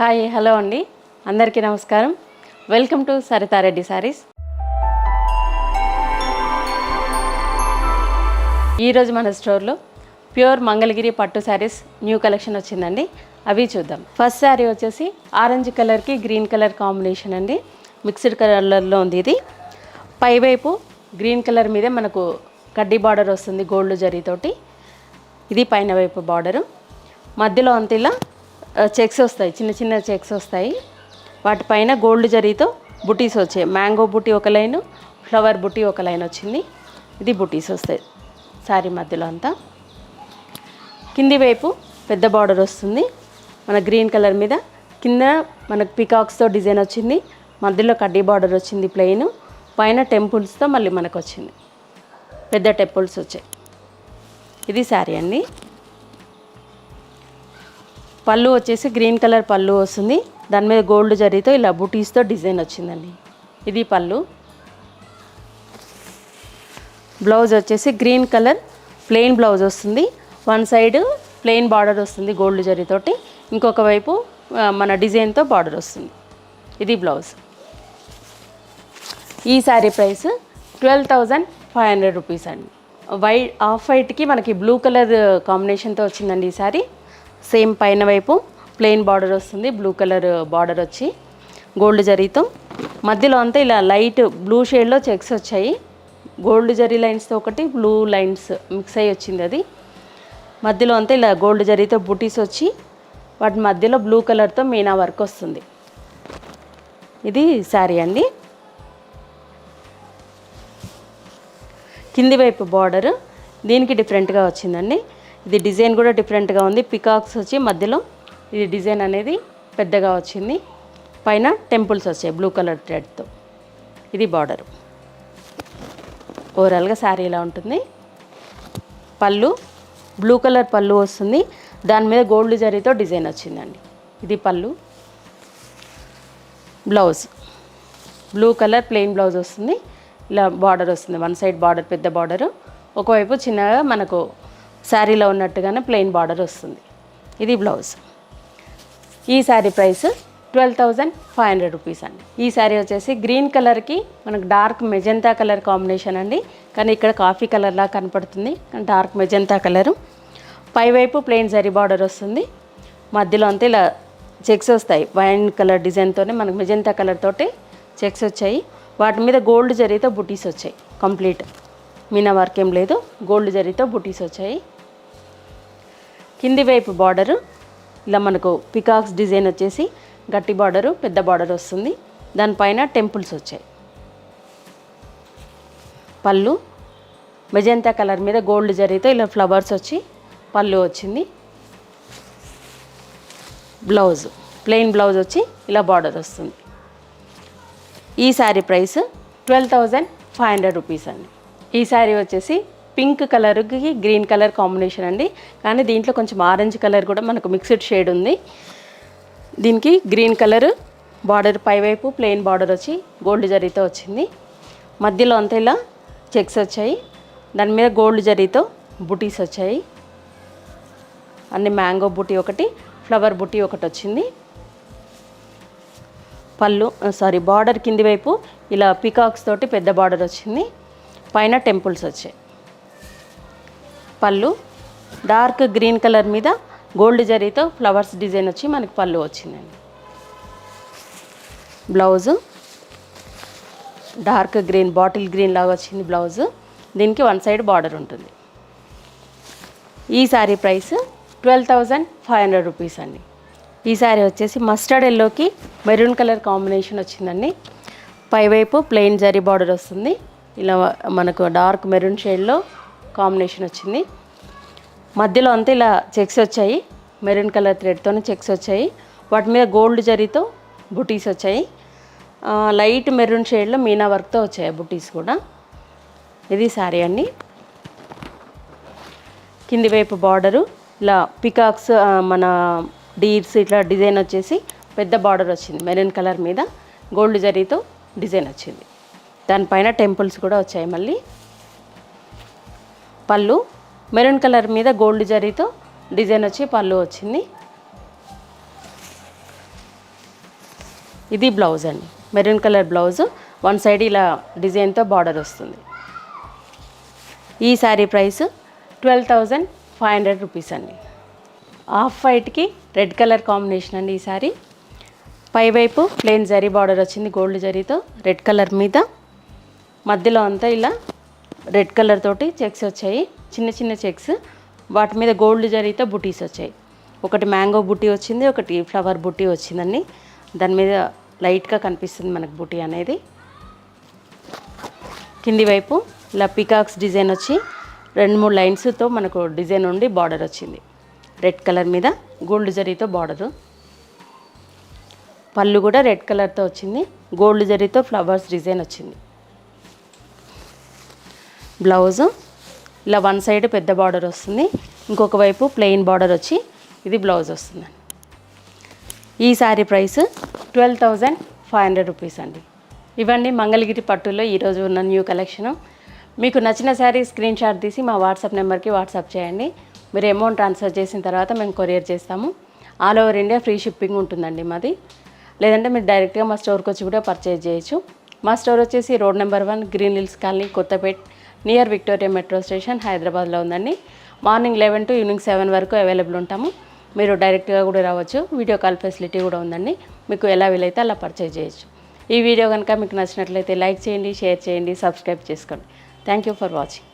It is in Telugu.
హాయ్ హలో అండి, అందరికీ నమస్కారం. Welcome to Saritha Reddy saris. ఈరోజు మన స్టోర్లో ప్యూర్ మంగళగిరి పట్టు శారీస్ న్యూ కలెక్షన్ వచ్చిందండి. అవి చూద్దాం. ఫస్ట్ శారీ వచ్చేసి ఆరెంజ్ కలర్కి గ్రీన్ కలర్ కాంబినేషన్ అండి. మిక్స్డ్ కలర్లో ఉంది. ఇది పైవైపు గ్రీన్ కలర్ మీదే మనకు కడ్డీ బార్డర్ వస్తుంది గోల్డ్ జరీతోటి. ఇది పైన వైపు బార్డరు. మధ్యలో అంత ఇలా చెక్స్ వస్తాయి, చిన్న చిన్న చెక్స్ వస్తాయి. వాటిపైన గోల్డ్ జరీతో బుటీస్ వచ్చాయి. మ్యాంగో బుటీ ఒక లైను, ఫ్లవర్ బుటీ ఒక లైన్ వచ్చింది. ఇది బుటీస్ వస్తాయి శారీ మధ్యలో అంతా. కింది వైపు పెద్ద బార్డర్ వస్తుంది మన గ్రీన్ కలర్ మీద. కింద మనకు పికాక్స్తో డిజైన్ వచ్చింది. మధ్యలో కడ్డీ బార్డర్ వచ్చింది ప్లెయిన్. పైన టెంపుల్స్తో మళ్ళీ మనకు వచ్చింది, పెద్ద టెంపుల్స్ వచ్చాయి. ఇది శారీ అండి. పళ్ళు వచ్చేసి గ్రీన్ కలర్ పళ్ళు వస్తుంది. దాని మీద గోల్డ్ జరీతో ఇలా బుటీస్తో డిజైన్ వచ్చిందండి. ఇది పళ్ళు. బ్లౌజ్ వచ్చేసి గ్రీన్ కలర్ ప్లెయిన్ బ్లౌజ్ వస్తుంది. వన్ సైడ్ ప్లెయిన్ బార్డర్ వస్తుంది గోల్డ్ జరీతోటి, ఇంకొక వైపు మన డిజైన్తో బార్డర్ వస్తుంది. ఇది బ్లౌజ్. ఈ శారీ ప్రైస్ 12,500 రూపీస్ అండి. ఆఫ్ వైట్కి మనకి బ్లూ కలర్ కాంబినేషన్తో వచ్చిందండి ఈ శారీ. సేమ్ పైన వైపు ప్లెయిన్ బార్డర్ వస్తుంది, బ్లూ కలర్ బార్డర్ వచ్చి గోల్డ్ జరీతో. మధ్యలో అంతా ఇలా లైట్ బ్లూ షేడ్లో చెక్స్ వచ్చాయి. గోల్డ్ జరీ లైన్స్తో ఒకటి బ్లూ లైన్స్ మిక్స్ అయ్యి వచ్చింది. అది మధ్యలో అంతా ఇలా గోల్డ్ జరీతో బుటీస్ వచ్చి వాటి మధ్యలో బ్లూ కలర్తో మీనా వర్క్ వస్తుంది. ఇది శారీ అండి. కింది వైపు బార్డర్ దీనికి డిఫరెంట్గా వచ్చిందండి. ఇది డిజైన్ కూడా డిఫరెంట్గా ఉంది. పికాక్స్ వచ్చి మధ్యలో ఇది డిజైన్ అనేది పెద్దగా వచ్చింది. పైన టెంపుల్స్ వచ్చాయి బ్లూ కలర్ థ్రెడ్తో. ఇది బార్డర్. ఓవరాల్గా శారీ ఇలా ఉంటుంది. పళ్ళు బ్లూ కలర్ పళ్ళు వస్తుంది. దాని మీద గోల్డ్ జరీతో డిజైన్ వచ్చిందండి. ఇది పళ్ళు. Blouse blue colour plain blouse వస్తుంది. ఇలా బార్డర్ వస్తుంది. వన్ సైడ్ బార్డర్ పెద్ద బార్డరు, ఒకవైపు చిన్నగా మనకు శారీలో ఉన్నట్టుగానే ప్లెయిన్ బార్డర్ వస్తుంది. ఇది బ్లౌజ్. ఈ శారీ ప్రైస్ 12,500 రూపీస్ అండి. ఈ శారీ వచ్చేసి గ్రీన్ కలర్కి మనకు డార్క్ మెజెంతా కలర్ కాంబినేషన్ అండి. కానీ ఇక్కడ కాఫీ కలర్లా కనపడుతుంది, డార్క్ మెజెంతా కలరు. పైవైపు ప్లెయిన్ జరీ బార్డర్ వస్తుంది. మధ్యలో అంతా ఇలా చెక్స్ వస్తాయి. వైన్ కలర్ డిజైన్తోనే మనకు మెజెంతా కలర్ తోటి చెక్స్ వచ్చాయి. వాటి మీద గోల్డ్ జరీతో బుటీస్ వచ్చాయి. కంప్లీట్ మీనా వర్క్ ఏం లేదు, గోల్డ్ జరీతో బుటీస్ వచ్చాయి. కింది వైపు బార్డరు ఇలా మనకు పికాక్స్ డిజైన్ వచ్చేసి గట్టి బార్డరు పెద్ద బార్డర్ వస్తుంది. దానిపైన టెంపుల్స్ వచ్చాయి. పళ్ళు మెజెంతా కలర్ మీద గోల్డ్ జరీతో ఇలా ఫ్లవర్స్ వచ్చి పళ్ళు వచ్చింది. బ్లౌజ్ ప్లెయిన్ బ్లౌజ్ వచ్చి ఇలా బార్డర్ వస్తుంది. ఈ శారీ ప్రైస్ 12,500 రూపీస్ అండి. ఈ శారీ వచ్చేసి పింక్ కలర్కి గ్రీన్ కలర్ కాంబినేషన్ అండి. కానీ దీంట్లో కొంచెం ఆరెంజ్ కలర్ కూడా మనకు మిక్స్డ్ షేడ్ ఉంది. దీనికి గ్రీన్ కలర్ బార్డర్ పైవైపు ప్లెయిన్ బార్డర్ వచ్చి గోల్డ్ జరీతో వచ్చింది. మధ్యలో అంతా ఇలా చెక్స్ వచ్చాయి. దాని మీద గోల్డ్ జరీతో బుటీస్ వచ్చాయి. అన్ని మ్యాంగో బుటీ ఒకటి, ఫ్లవర్ బుటీ ఒకటి వచ్చింది. పళ్ళు బార్డర్ కింది వైపు ఇలా పికాక్స్ తోటి పెద్ద బార్డర్ వచ్చింది. పైన టెంపుల్స్ వచ్చాయి. పళ్ళు డార్క్ గ్రీన్ కలర్ మీద గోల్డ్ జరీతో ఫ్లవర్స్ డిజైన్ వచ్చి మనకి పళ్ళు వచ్చిందండి. Blouse dark green bottle green లాగా వచ్చింది బ్లౌజు. దీనికి వన్ సైడ్ బార్డర్ ఉంటుంది. ఈ శారీ ప్రైస్ 12,500 రూపీస్ అండి. ఈ శారీ వచ్చేసి మస్టర్డ్ ఎల్లోకి మెరూన్ కలర్ కాంబినేషన్ వచ్చిందండి. పైవైపు ప్లెయిన్ జరీ బార్డర్ వస్తుంది. ఇలా మనకు డార్క్ మెరూన్ షేడ్లో కాంబినేషన్ వచ్చింది. మధ్యలో అంతా ఇలా చెక్స్ వచ్చాయి. మెరూన్ కలర్ థ్రెడ్తోనే చెక్స్ వచ్చాయి. వాటి మీద గోల్డ్ జరీతో బుటీస్ వచ్చాయి. లైట్ మెరూన్ షేడ్లో మీనా వర్క్తో వచ్చాయి బుటీస్ కూడా. ఇది శారీ అండి. కింది వైపు బార్డరు ఇలా పికాక్స్ మన డీర్స్ ఇట్లా డిజైన్ వచ్చేసి పెద్ద బార్డర్ వచ్చింది. మెరూన్ కలర్ మీద గోల్డ్ జరీతో డిజైన్ వచ్చింది. దానిపైన టెంపుల్స్ కూడా వచ్చాయి. మళ్ళీ పళ్ళు మెరూన్ కలర్ మీద గోల్డ్ జరీతో డిజైన్ వచ్చి పళ్ళు వచ్చింది. ఇది బ్లౌజ్ అండి, maroon colour blouse, one side ఇలా డిజైన్తో బార్డర్ వస్తుంది. ఈ శారీ ప్రైస్ 12,500 రూపీస్ అండి. ఆఫ్ వైట్కి రెడ్ కలర్ కాంబినేషన్ అండి. ఈ శారీ పైవైపు ప్లెయిన్ జరీ బార్డర్ వచ్చింది గోల్డ్ జరీతో, రెడ్ కలర్ మీద మధ్యలో అంతా ఇలా రెడ్ కలర్ తోటి చెక్స్ వచ్చాయి, చిన్న చిన్న చెక్స్, వాటి మీద గోల్డ్ జరీతో బుటీస్ వచ్చాయి. ఒకటి మ్యాంగో బుటీ వచ్చింది, ఒకటి ఫ్లవర్ బుటీ వచ్చిందండి. దాని మీద లైట్గా కనిపిస్తుంది మనకు బుటీ అనేది. కింది వైపు ఇలా పికాక్స్ డిజైన్ వచ్చి 2-3 లైన్స్తో మనకు డిజైన్ ఉండి బార్డర్ వచ్చింది. రెడ్ కలర్ మీద గోల్డ్ జరీతో బార్డరు. పళ్ళు కూడా రెడ్ కలర్తో వచ్చింది, గోల్డ్ జరీతో ఫ్లవర్స్ డిజైన్ వచ్చింది. బ్లౌజు ఇలా వన్ సైడ్ పెద్ద బార్డర్ వస్తుంది, ఇంకొక వైపు ప్లెయిన్ బార్డర్ వచ్చి ఇది బ్లౌజ్ వస్తుంది. ఈ శారీ ప్రైస్ 12,500 రూపీస్ అండి. ఇవన్నీ మంగళగిరి పట్టులో ఈరోజు ఉన్న న్యూ కలెక్షను. మీకు నచ్చిన శారీ స్క్రీన్ షాట్ తీసి మా వాట్సాప్ నెంబర్కి వాట్సాప్ చేయండి. మీరు అమౌంట్ ట్రాన్స్ఫర్ చేసిన తర్వాత మేము కొరియర్ చేస్తాము. All over India free shipping ఉంటుందండి మాది. లేదంటే మీరు డైరెక్ట్గా మా స్టోర్కి వచ్చి కూడా పర్చేజ్ చేయొచ్చు. మా స్టోర్ వచ్చేసి road number 1, green hills colony, Kothapet, near Victoria metro station, హైదరాబాద్లో ఉందండి. మార్నింగ్ 11 to ఈవినింగ్ 7 వరకు అవైలబుల్ ఉంటాము. మీరు డైరెక్ట్గా కూడా రావచ్చు. వీడియో కాల్ ఫెసిలిటీ కూడా ఉందండి. మీకు ఎలా వీలైతే అలా పర్చేజ్ చేయొచ్చు. ఈ వీడియో కనుక మీకు నచ్చినట్లయితే లైక్ చేయండి, షేర్ చేయండి, సబ్స్క్రైబ్ చేసుకోండి. Thank you for watching.